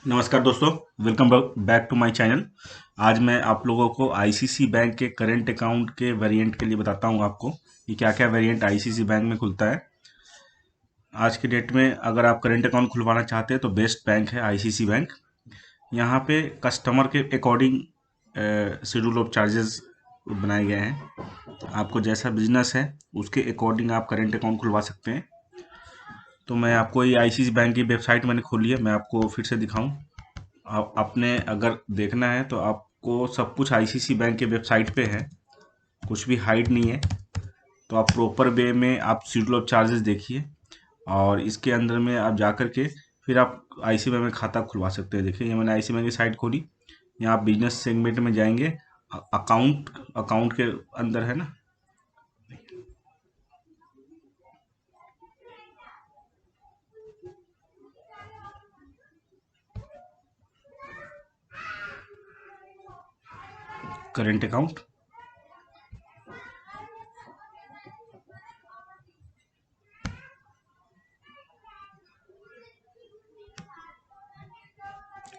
नमस्कार दोस्तों, welcome back to my channel. आज मैं आप लोगों को आईसीसी बैंक के करेंट अकाउंट के वेरिएंट के लिए बताता हूं आपको कि क्या क्या वेरिएंट आईसीसी बैंक में खुलता है। आज के डेट में अगर आप करेंट अकाउंट खुलवाना चाहते हैं तो बेस्ट बैंक है आईसीसी बैंक। यहाँ पे कस्टमर के अकॉर्डिंग शेड्यूल ऑफ चार्जेस बनाए गए हैं। आपको जैसा बिजनेस है उसके अकॉर्डिंग आप करेंट अकाउंट खुलवा सकते हैं। तो मैं आपको ये आईसीसी बैंक की वेबसाइट मैंने खोली है, मैं आपको फिर से दिखाऊं। आपने अगर देखना है तो आपको सब कुछ आईसीसी बैंक के वेबसाइट पे है, कुछ भी हाइड नहीं है। तो आप प्रॉपर वे में आप शेड्यूल ऑफ चार्जेस देखिए और इसके अंदर में आप जा कर के फिर आप आईसीसी बैंक में खाता खुलवा सकते हैं। देखिए, ये मैंने आईसीसी बैंक की साइट खोली। यहाँ आप बिजनेस सेगमेंट में जाएंगे, अकाउंट अकाउंट के अंदर है ना, करेंट अकाउंट।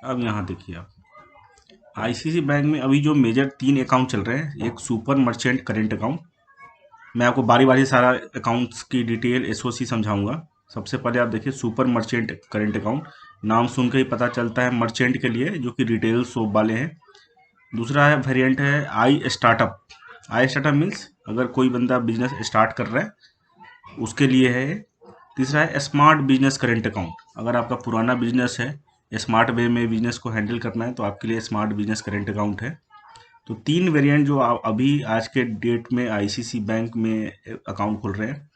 अब यहाँ देखिए, आप आईसीसी बैंक में अभी जो मेजर 3 अकाउंट चल रहे हैं, एक सुपर मर्चेंट करेंट अकाउंट। मैं आपको बारी बारी सारा अकाउंट्स की डिटेल एसओसी समझाऊंगा। सबसे पहले आप देखिए सुपर मर्चेंट करेंट अकाउंट, नाम सुन के ही पता चलता है मर्चेंट के लिए, जो कि रिटेल शॉप वाले हैं। दूसरा है वेरिएंट है आई स्टार्टअप। आई स्टार्टअप मीन्स अगर कोई बंदा बिजनेस स्टार्ट कर रहा है उसके लिए है। तीसरा है स्मार्ट बिजनेस करेंट अकाउंट। अगर आपका पुराना बिजनेस है, स्मार्ट वे में बिजनेस को हैंडल करना है तो आपके लिए स्मार्ट बिजनेस करेंट अकाउंट है। तो 3 वेरिएंट जो अभी आज के डेट में आईसीसी बैंक में अकाउंट खोल रहे हैं।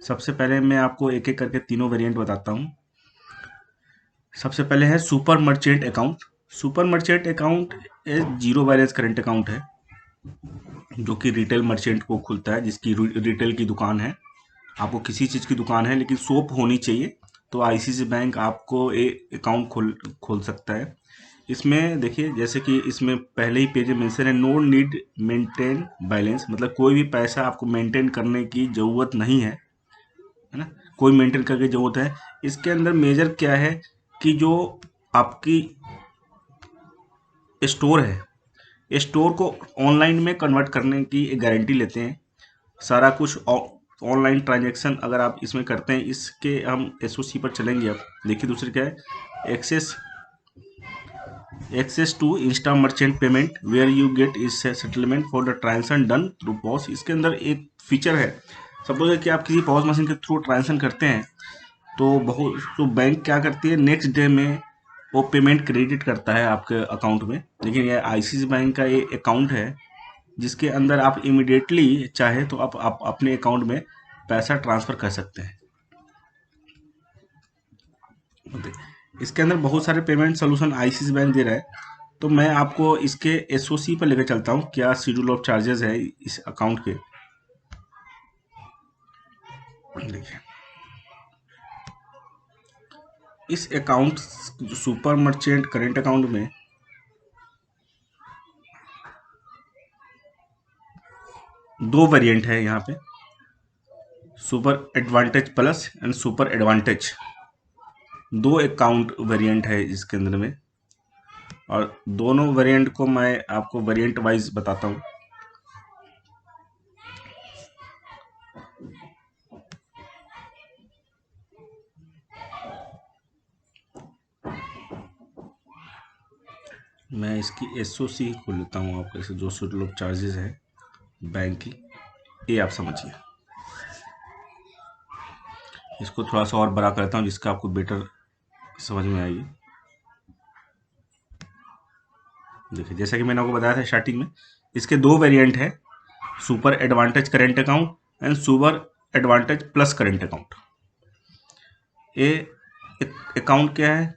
सबसे पहले मैं आपको एक एक करके तीनों वेरिएंट बताता हूँ। सबसे पहले है super merchant account. Super merchant account एक जीरो बैलेंस करेंट अकाउंट है, जो कि रिटेल मर्चेंट को खुलता है, जिसकी रिटेल की दुकान है। आपको किसी चीज़ की दुकान है लेकिन शॉप होनी चाहिए, तो आईसीसी बैंक आपको अकाउंट खोल सकता है। इसमें देखिए, जैसे कि इसमें पहले ही पेज में मेंशन है, नो नीड मेंटेन बैलेंस, मतलब कोई भी पैसा आपको मेंटेन करने की ज़रूरत नहीं है ना, कोई मेंटेन करके ज़रूरत है। इसके अंदर मेजर क्या है कि जो आपकी स्टोर है, स्टोर को ऑनलाइन में कन्वर्ट करने की एक गारंटी लेते हैं। सारा कुछ ऑनलाइन ट्रांजैक्शन अगर आप इसमें करते हैं, इसके हम एसओसी पर चलेंगे। अब देखिए दूसरे क्या है, access to insta merchant payment where you get is settlement for the transaction done through POS. इसके अंदर एक फीचर है, सपोज कि आप किसी पॉस मशीन के थ्रू ट्रांजेक्शन करते हैं तो बहुत तो बैंक क्या करती है, नेक्स्ट डे में वो पेमेंट क्रेडिट करता है आपके अकाउंट में। लेकिन ये आईसीसी बैंक का ये अकाउंट है जिसके अंदर आप इमिडिएटली चाहे तो आप अपने अकाउंट में पैसा ट्रांसफ़र कर सकते हैं। इसके अंदर बहुत सारे पेमेंट सोल्यूशन आईसीसी बैंक दे रहा है। तो मैं आपको इसके एसओसी पर लेकर चलता हूँ, क्या शेड्यूल ऑफ चार्जेस है इस अकाउंट के। देखिए, इस account super merchant current account में दो वेरिएंट है यहाँ पे, super advantage plus and super advantage. दो अकाउंट वेरिएंट है इसके अंदर में, और दोनों वेरिएंट को मैं आपको वेरिएंट वाइज बताता हूँ। मैं इसकी एसओसी खोल लेता हूँ आपके से, जो शेड्यूल ऑफ चार्जेस है बैंक की, ये आप समझिए। इसको थोड़ा सा और बड़ा करता हूँ जिसका आपको बेटर समझ में आएगी। देखिए, जैसा कि मैंने आपको बताया था स्टार्टिंग में, इसके दो वेरिएंट है, super advantage current account and super advantage plus current account. ये अकाउंट क्या है,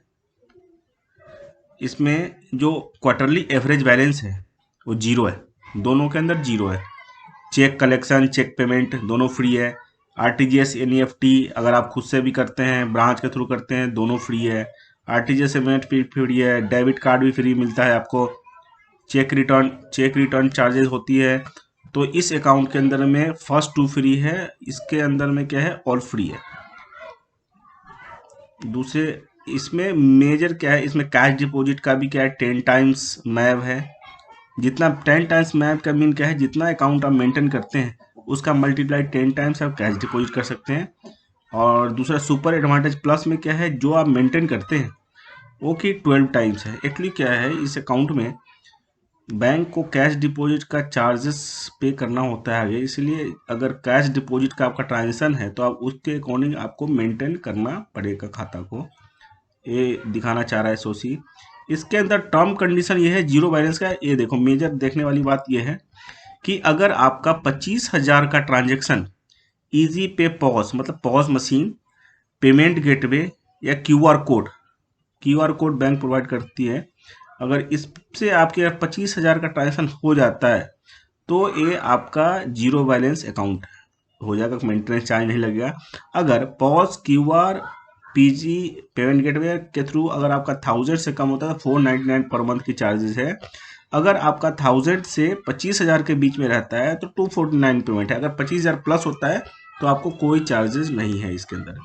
इसमें जो क्वार्टरली एवरेज बैलेंस है वो जीरो है, दोनों के अंदर जीरो है। चेक कलेक्शन, चेक पेमेंट दोनों फ्री है। आरटीजीएस, एनईएफटी अगर आप खुद से भी करते हैं, ब्रांच के थ्रू करते हैं, दोनों फ्री है। आरटीजीएस पेमेंट फ्री है, डेबिट कार्ड भी फ्री मिलता है आपको। चेक रिटर्न चार्जेस होती है। तो इस अकाउंट के अंदर में फर्स्ट 2 फ्री है, इसके अंदर में क्या है, ऑल फ्री है। दूसरे इसमें मेजर क्या है, इसमें कैश डिपॉजिट का भी क्या है 10 टाइम्स मैव है। जितना 10 टाइम्स मैव का मीन क्या है, जितना अकाउंट आप मेंटेन करते हैं उसका मल्टीप्लाई 10 टाइम्स आप कैश डिपॉजिट कर सकते हैं। और दूसरा सुपर एडवांटेज प्लस में क्या है, जो आप मेंटेन करते हैं वो कि 12 टाइम्स है। एक्चुअली क्या है, इस अकाउंट में बैंक को कैश डिपॉजिट का चार्जेस पे करना होता है आगे, इसलिए अगर कैश डिपॉजिट का आपका ट्रांजेक्शन है तो आप उसके अकॉर्डिंग आपको मेंटेन करना पड़ेगा खाता को। ये दिखाना चाह रहा है एसओसी। इसके अंदर टर्म कंडीशन ये है जीरो बैलेंस का। ये देखो मेजर देखने वाली बात ये है कि अगर आपका 25,000 का ट्रांजेक्शन इजी पे पॉज मतलब पॉज मशीन, पेमेंट गेटवे या क्यूआर कोड बैंक प्रोवाइड करती है, अगर इससे आपके 25,000 का ट्रांजेक्शन हो जाता है तो ये आपका जीरो बैलेंस अकाउंट हो जाएगा, मेंटेनेंस चार्ज नहीं लगेगा। अगर pause QR PG payment gateway के थ्रू अगर आपका 1000 से कम होता है तो 499 पर मंथ की चार्जेस है। अगर आपका 1000 से 25,000 के बीच में रहता है तो 249 पेमेंट है। अगर 25,000 प्लस होता है तो आपको कोई चार्जेस नहीं है इसके अंदर।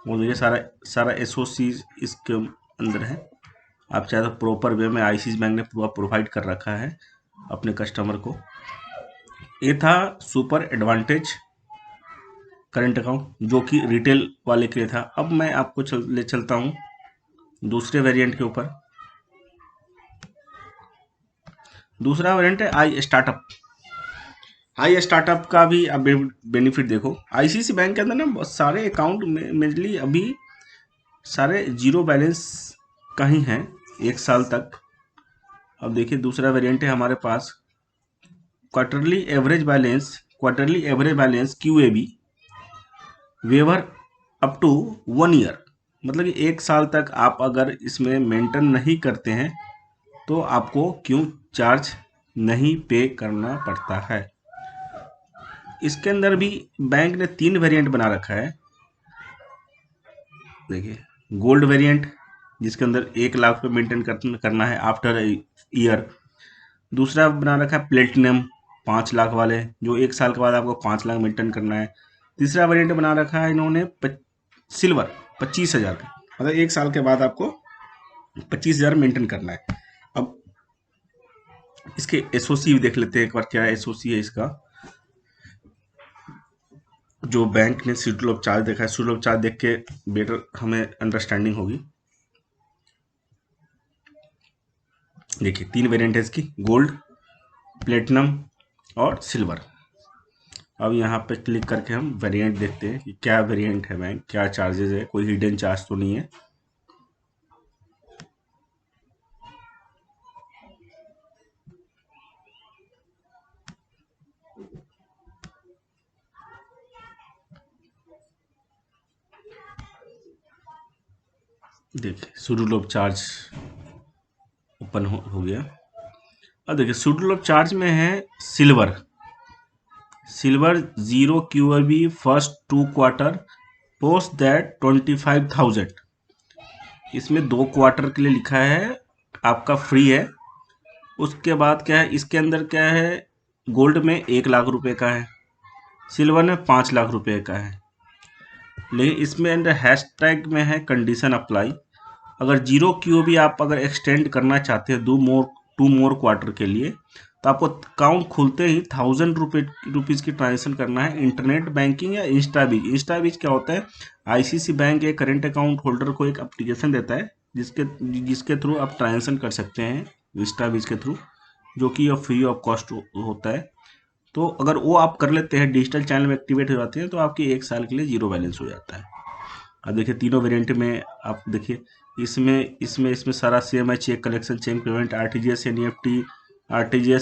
और ये सारा एसओसी इसके अंदर है। आप चाहे तो प्रॉपर वे में आईसीआईसीआई बैंक ने पूरा प्रोवाइड कर रखा है अपने कस्टमर को। ये था सुपर एडवांटेज करंट अकाउंट जो कि रिटेल वाले के लिए था। अब मैं आपको ले चलता हूँ दूसरे वेरिएंट के ऊपर। दूसरा वेरिएंट है आई स्टार्टअप। आई स्टार्टअप का भी अब बेनिफिट देखो। आईसीआईसीआई बैंक के अंदर ना बहुत सारे अकाउंट में मेनली अभी सारे जीरो बैलेंस का ही हैं 1 साल तक। अब देखिए दूसरा वेरिएंट है हमारे पास quarterly average balance QAB waiver up to 1 year, मतलब कि 1 साल तक आप अगर इसमें मेंटेन नहीं करते हैं तो आपको क्यों चार्ज नहीं पे करना पड़ता है। इसके अंदर भी बैंक ने 3 वेरिएंट बना रखा है। देखिए गोल्ड वेरिएंट जिसके अंदर 1 लाख पे मेंटेन करना है आफ्टर ईयर। दूसरा बना रखा है प्लेटिनम 5 लाख वाले, जो 1 साल के बाद आपको 5 लाख मेंटेन करना है। तीसरा वेरिएंट बना रखा है इन्होंने सिल्वर 25,000 का, मतलब 1 साल के बाद आपको 25,000 मेंटेन करना है। अब इसके एसओसी भी देख लेते हैं एक बार, क्या एसओसी है इसका। जो बैंक ने शेड्यूल ऑफ चार्ज देखा है, शेड्यूल ऑफ चार्ज देख के बेटर हमें अंडरस्टैंडिंग होगी। देखिए 3 वेरिएंट है इसकी, गोल्ड, प्लेटिनम और सिल्वर। अब यहाँ पे क्लिक करके हम वेरिएंट देखते हैं कि क्या वेरिएंट है बैंक, क्या चार्जेस है, कोई हिडन चार्ज तो नहीं है। देखिए शेड्यूल ऑफ चार्ज ओपन हो गया। अब देखिए शेड्यूल ऑफ चार्ज में है silver 0 QRB first 2 quarter post that 25,000। इसमें 2 क्वार्टर के लिए लिखा है आपका फ्री है। उसके बाद क्या है, इसके अंदर क्या है, गोल्ड में 1 लाख रुपए का है, सिल्वर में 5 लाख रुपए का है। लेकिन इसमें अंदर हैशटैग में है कंडीशन अप्लाई। अगर 0 क्यूबी आप अगर एक्सटेंड करना चाहते हैं 2 मोर क्वार्टर के लिए तो आपको अकाउंट खुलते ही 1,000 रुपीज़ की ट्रांजेक्शन करना है इंटरनेट बैंकिंग या इंस्टाबीज क्या होता है, आईसीआईसीआई बैंक एक करेंट अकाउंट होल्डर को एक एप्लीकेशन देता है जिसके थ्रू आप ट्रांजेक्शन कर सकते हैं इंस्टाबीज के थ्रू, जो कि फ्री ऑफ कॉस्ट होता है। तो अगर वो आप कर लेते हैं, डिजिटल चैनल में एक्टिवेट हो जाते हैं तो आपकी 1 साल के लिए जीरो बैलेंस हो जाता है। अब देखिए तीनों वेरिएंट में आप देखिए इसमें सारा सेम है, cheque collection, cheque payment, RTGS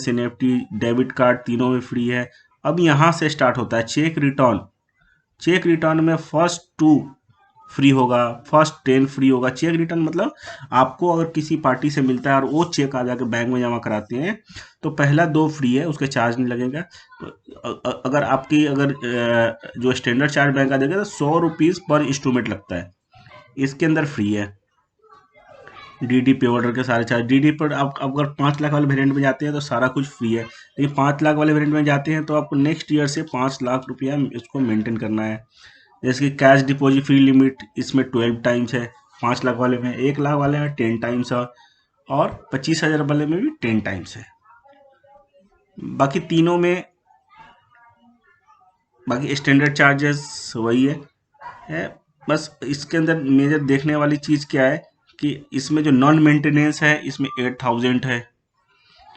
NEFT debit card तीनों में फ्री है। अब यहाँ से स्टार्ट होता है चेक रिटर्न में फर्स्ट 2 फ्री होगा, फर्स्ट 10 फ्री होगा। चेक रिटर्न मतलब आपको अगर किसी पार्टी से मिलता है और वो चेक आप जाकर बैंक में जमा कराते हैं तो पहला 2 फ्री है, उसके चार्ज नहीं लगेगा। तो अगर आपकी जो स्टैंडर्ड चार्ज बैंक का देगा तो 100 रुपीज़ पर इंस्ट्रूमेंट लगता है, इसके अंदर फ्री है। डीडी पे ऑर्डर के सारे चार्ज, डीडी पर आप अगर 5 लाख वाले वेरिएंट में जाते हैं तो सारा कुछ फ्री है, लेकिन 5 लाख वाले वेरिएंट में जाते हैं तो आपको नेक्स्ट ईयर से 5 लाख रुपया इसको मेंटेन करना है। जैसे कि कैश डिपॉजिट फ्री लिमिट इसमें 12 टाइम्स है, 5 लाख वाले में 1 लाख वाले में 10 टाइम्स है, और 25,000 वाले में भी 10 टाइम्स है। बाकी तीनों में बाकी स्टैंडर्ड चार्जेस वही है। बस इसके अंदर मेजर देखने वाली चीज़ क्या है कि इसमें जो नॉन मेंटेनेंस है इसमें 8,000 है,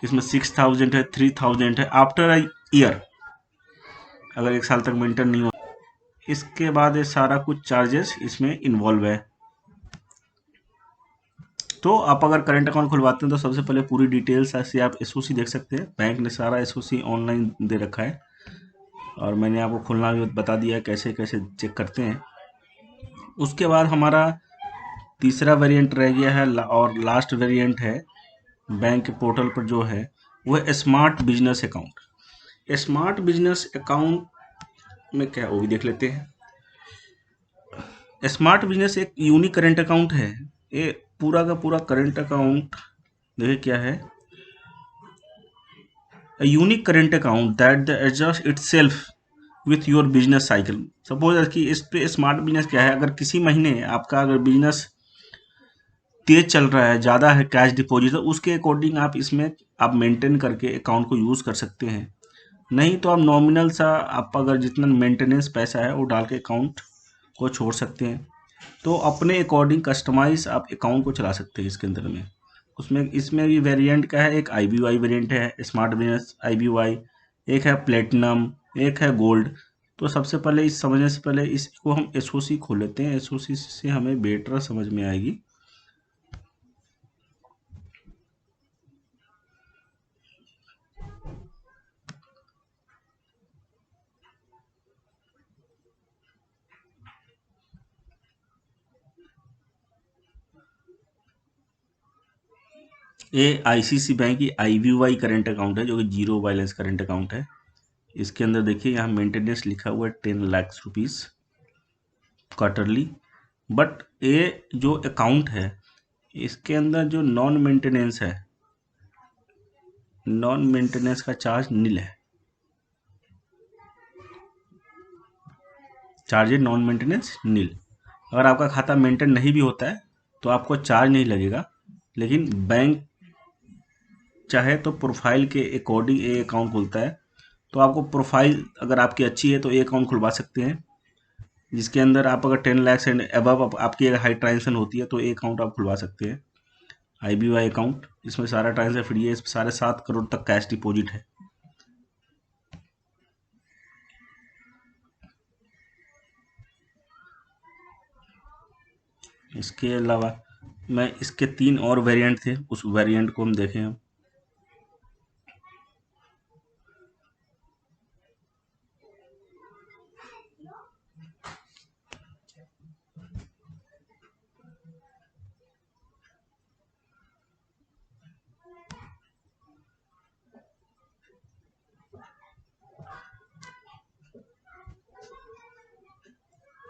इसमें 6,000 है, 3,000 है आफ्टर अ ईयर, अगर 1 साल तक मेंटेन नहीं हो। इसके बाद ये सारा कुछ चार्जेस इसमें इन्वॉल्व है। तो आप अगर करंट अकाउंट खुलवाते हैं तो सबसे पहले पूरी डिटेल्स ऐसे आप एसओसी देख सकते हैं। बैंक ने सारा एसओसी ऑनलाइन दे रखा है, और मैंने आपको खुलना भी बता दिया कैसे कैसे चेक करते हैं। उसके बाद हमारा तीसरा वेरिएंट रह गया है और लास्ट वेरिएंट है बैंक के पोर्टल पर जो है वो है smart business account. Smart business account में क्या वो भी देख लेते हैं। स्मार्ट बिजनेस एक यूनिक करंट अकाउंट है। ये पूरा का पूरा करंट अकाउंट देखिए क्या है, unique current account that adjust itself with your business cycle. Suppose कि इस पे स्मार्ट बिजनेस क्या है, अगर किसी महीने आपका अगर बिजनेस तेज चल रहा है, ज़्यादा है कैश डिपॉजिट, तो उसके अकॉर्डिंग आप इसमें आप मेंटेन करके अकाउंट को यूज़ कर सकते हैं। नहीं तो आप नॉमिनल सा आप अगर जितना मेंटेनेंस पैसा है वो डाल के अकाउंट को छोड़ सकते हैं। तो अपने अकॉर्डिंग कस्टमाइज आप अकाउंट को चला सकते हैं इसके अंदर में। उसमें इसमें भी वेरिएंट का है, एक IBY वेरिएंट है स्मार्ट बिजनेस IBY, एक है प्लेटिनम, एक है गोल्ड। तो सबसे पहले इस समझने से पहले इसको हम एसओसी खोल लेते हैं, एसओसी से हमें बेटर समझ में आएगी। ये ICICI बैंक की IBY करंट अकाउंट है जो कि जीरो बैलेंस करंट अकाउंट है। इसके अंदर देखिए यहाँ मेंटेनेंस लिखा हुआ है 10 लाख रुपीज़ क्वार्टरली। बट ये जो अकाउंट है इसके अंदर जो नॉन मेंटेनेंस है, नॉन मेंटेनेंस का चार्ज नील है। चार्ज नॉन मेंटेनेंस नील। अगर आपका खाता मेंटेन नहीं भी होता है तो आपको चार्ज नहीं लगेगा, लेकिन बैंक चाहे तो प्रोफाइल के अकॉर्डिंग ये अकाउंट खुलता है। तो आपको प्रोफाइल अगर आपकी अच्छी है तो ये अकाउंट खुलवा सकते हैं, जिसके अंदर आप अगर 10 लाख एंड अबव आपकी अगर हाई ट्रांजेक्शन होती है तो ये अकाउंट आप खुलवा सकते हैं। IBY अकाउंट, इसमें सारा ट्रांजेक्शन फ्री है, इसमें 7.5 करोड़ तक कैश डिपॉजिट है। इसके अलावा मैं इसके 3 और वेरिएंट थे, उस वेरिएंट को हम देखें। हम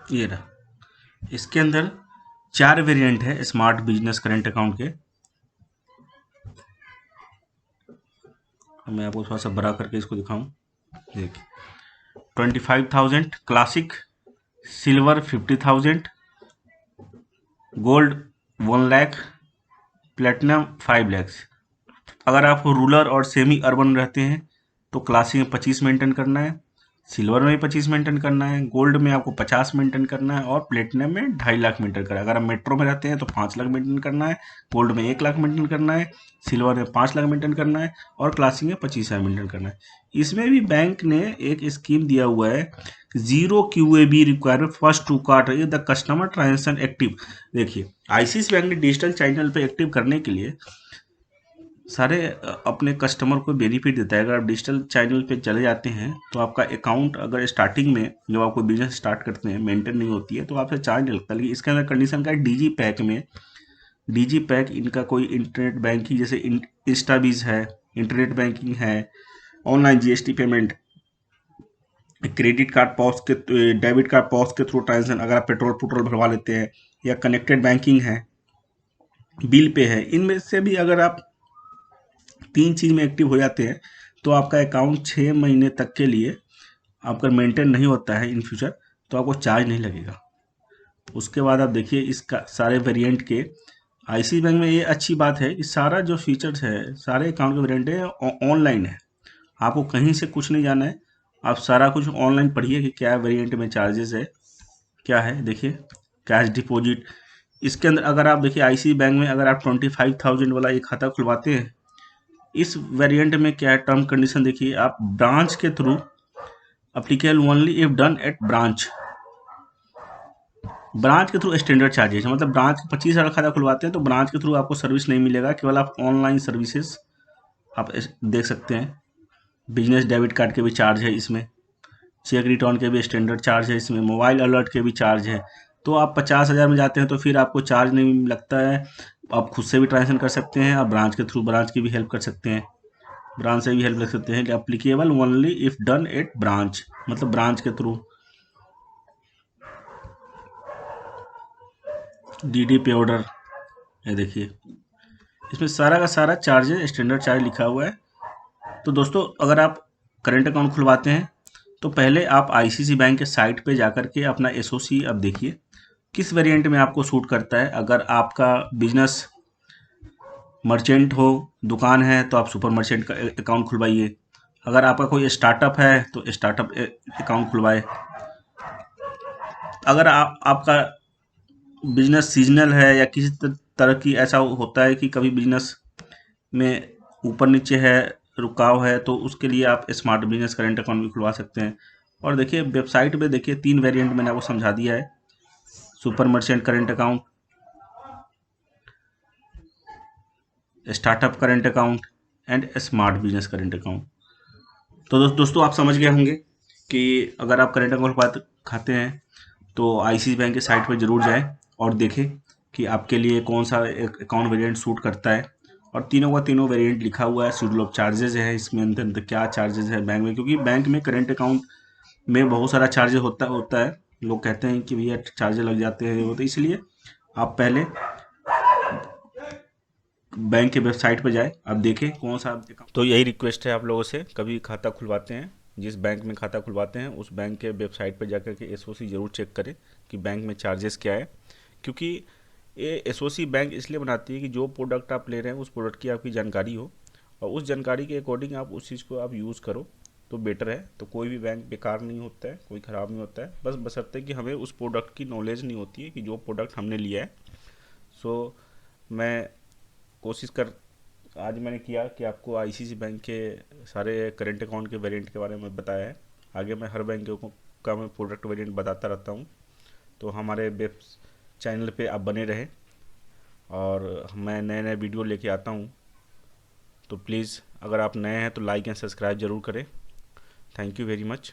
ये रहा, इसके अंदर 4 वेरिएंट है स्मार्ट बिजनेस करंट अकाउंट के। मैं आपको थोड़ा सा बड़ा करके इसको दिखाऊं। देखिए 25,000 classic, silver 50,000, gold 1 lakh, platinum 5 lakh. अगर आप रूरल और सेमी अर्बन रहते हैं तो क्लासिक में 25 मेंटेन करना है, सिल्वर में 25 मेंटेन करना है, गोल्ड में आपको 50 मेंटेन करना है, और प्लेटिनम में 2.5 लाख मेंटेन करना है। अगर आप मेट्रो में रहते हैं तो 5 लाख मेंटेन करना है, गोल्ड में 1 लाख मेंटेन करना है, सिल्वर में 5 लाख मेंटेन करना है, और क्लासिक में 25 लाख मेंटेन करना है। इसमें भी बैंक ने एक स्कीम दिया हुआ है, 0 QAB requirement first to card the customer transaction active. देखिए ICICI बैंक ने डिजिटल चैनल पे एक्टिव करने के लिए सारे अपने कस्टमर को बेनिफिट देता है। अगर आप डिजिटल चैनल पे चले जाते हैं तो आपका अकाउंट अगर स्टार्टिंग में जब आप कोई बिजनेस स्टार्ट करते हैं मेंटेन नहीं होती है तो आपसे चार्ज नहीं लगता। लेकिन इसके अंदर कंडीशन का है डिजी पैक में, डिजी पैक इनका कोई इंटरनेट बैंकिंग जैसे इंस्टाबीज है, इंटरनेट बैंकिंग है, ऑनलाइन GST पेमेंट, क्रेडिट कार्ड पॉस के, डेबिट कार्ड पॉस के थ्रू ट्रांजेक्शन, अगर आप पेट्रोल भरवा लेते हैं, या कनेक्टेड बैंकिंग है, बिल पे है, इनमें से भी अगर आप 3 चीज़ में एक्टिव हो जाते हैं तो आपका अकाउंट 6 महीने तक के लिए आपका मेंटेन नहीं होता है इन फ्यूचर तो आपको चार्ज नहीं लगेगा। उसके बाद आप देखिए इसका सारे वेरिएंट के आईसीआईसी बैंक में ये अच्छी बात है कि सारा जो फीचर्स है सारे अकाउंट के वेरिएंट है ऑनलाइन है। आपको कहीं से कुछ नहीं जाना है, आप सारा कुछ ऑनलाइन पढ़िए कि क्या वेरिएंट में चार्जेस है क्या है। देखिए कैश डिपॉजिट इसके अंदर अगर आप देखिए आईसीआईसी बैंक में अगर आप 25,000 वाला एक खाता खुलवाते हैं, इस वेरिएंट में क्या है टर्म कंडीशन देखिए, आप ब्रांच के through applicable only if done at branch. Branch के थ्रू स्टैंडर्ड चार्जेस है, मतलब ब्रांच 25,000 खाता खुलवाते हैं तो ब्रांच के थ्रू आपको सर्विस नहीं मिलेगा, केवल आप ऑनलाइन सर्विसेज आप देख सकते हैं। बिजनेस डेबिट कार्ड के भी चार्ज है इसमें, चेक रिटर्न के भी स्टैंडर्ड चार्ज है इसमें, मोबाइल अलर्ट के भी चार्ज है। तो आप 50,000 में जाते हैं तो फिर आपको चार्ज नहीं लगता है, आप खुद से भी ट्रांजेक्शन कर सकते हैं, आप ब्रांच के थ्रू ब्रांच की भी हेल्प कर सकते हैं, ब्रांच से भी हेल्प ले सकते हैं। Applicable only if done at branch, मतलब ब्रांच के थ्रू। डीडी पे ऑर्डर, ये देखिए इसमें सारा का सारा चार्जेस स्टैंडर्ड चार्ज लिखा हुआ है। तो दोस्तों अगर आप करेंट अकाउंट खुलवाते हैं तो पहले आप आईसीआईसी बैंक के साइट पे जाकर के अपना एसओसी अब देखिए किस वेरिएंट में आपको सूट करता है। अगर आपका बिजनेस मर्चेंट हो, दुकान है, तो आप सुपर मर्चेंट का अकाउंट खुलवाइए। अगर आपका कोई स्टार्टअप है तो स्टार्टअप अकाउंट खुलवाए। अगर आपका बिजनेस सीजनल है या किसी तरह की ऐसा होता है कि कभी बिजनेस में ऊपर नीचे है, रुकाव है, तो उसके लिए आप स्मार्ट बिजनेस करेंट अकाउंट भी खुलवा सकते हैं। और देखिए वेबसाइट पे देखिए 3 वेरिएंट मैंने आपको समझा दिया है, super merchant current account, startup current account and smart business current account. तो दोस्तों आप समझ गए होंगे कि अगर आप करेंट अकाउंट खाते हैं तो आईसीआईसी बैंक के साइट पर जरूर जाएं और देखें कि आपके लिए कौन सा अकाउंट वेरिएंट सूट करता है। और तीनों का तीनों वेरिएंट लिखा हुआ है, शेड्यूल ऑफ चार्जेस है इसमें, अंदर क्या चार्जेस है बैंक में, क्योंकि बैंक में करेंट अकाउंट में बहुत सारा चार्जेस होता है। लोग कहते हैं कि भैया चार्जेस लग जाते हैं, तो इसलिए आप पहले बैंक के वेबसाइट पर जाए, आप देखें कौन सा। तो यही रिक्वेस्ट है आप लोगों से, कभी खाता खुलवाते हैं, जिस बैंक में खाता खुलवाते हैं उस बैंक के वेबसाइट पर जाकर के एसओसी ज़रूर चेक करें कि बैंक में चार्जेस क्या है। क्योंकि ये एसओसी बैंक इसलिए बनाती है कि जो प्रोडक्ट आप ले रहे हैं उस प्रोडक्ट की आपकी जानकारी हो, और उस जानकारी के अकॉर्डिंग आप उस चीज़ को आप यूज़ करो तो बेटर है। तो कोई भी बैंक बेकार नहीं होता है, कोई ख़राब नहीं होता है, बस बशर्ते कि हमें उस प्रोडक्ट की नॉलेज नहीं होती है कि जो प्रोडक्ट हमने लिया है। सो मैं कोशिश कर आज मैंने किया कि आपको आईसीआईसी बैंक के सारे करेंट अकाउंट के वेरिएंट के बारे में बताया है। आगे मैं हर बैंक का मैं प्रोडक्ट वेरिएंट बताता रहता हूँ। तो हमारे वेब चैनल पे आप बने रहें और मैं नए नए वीडियो लेके आता हूँ। तो प्लीज़ अगर आप नए हैं तो लाइक एंड सब्सक्राइब ज़रूर करें। Thank you very much.